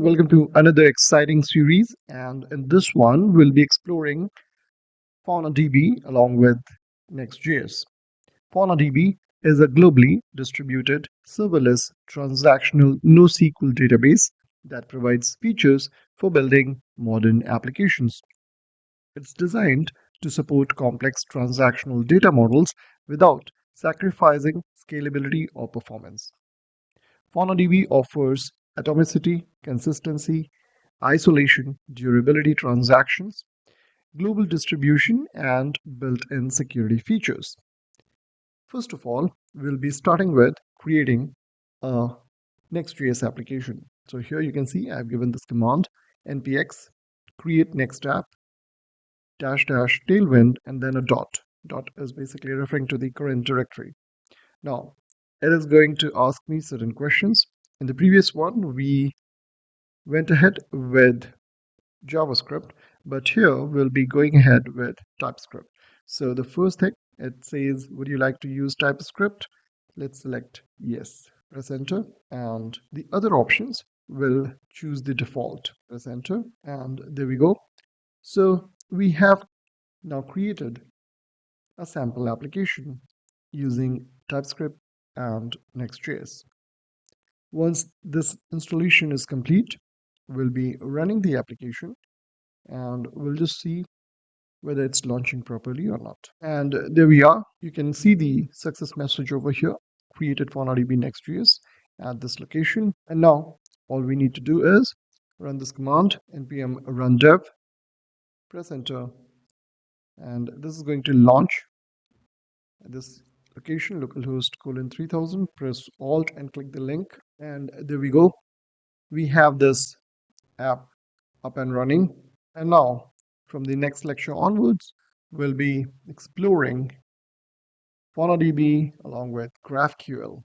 welcome to another exciting series. And in this one, we'll be exploring FaunaDB along with Next.js. FaunaDB is a globally distributed, serverless, transactional NoSQL database that provides features for building modern applications. It's designed to support complex transactional data models without sacrificing scalability or performance. FaunaDB offers atomicity, consistency, isolation, durability transactions, global distribution, and built-in security features. First of all, we'll be starting with creating a Next.js application. So here you can see I've given this command npx create next app -- tailwind and then a dot. Dot is basically referring to the current directory. Now, it is going to ask me certain questions. In the previous one, we went ahead with JavaScript, but here we'll be going ahead with TypeScript. So the first thing, it says, would you like to use TypeScript? Let's select yes, press enter, and the other options will choose the default. Press enter, and there we go. So we have now created a sample application using TypeScript and Next.js. Once this installation is complete, we'll be running the application and we'll just see whether it's launching properly or not. And there we are. You can see the success message over here, created FaunaDB Next.js at this location. And now all we need to do is run this command npm run dev, press enter, and this is going to launch at this location, localhost :3000. Press alt and click the link, and there we go. We have this app up and running. And now from the next lecture onwards, we'll be exploring FaunaDB along with GraphQL.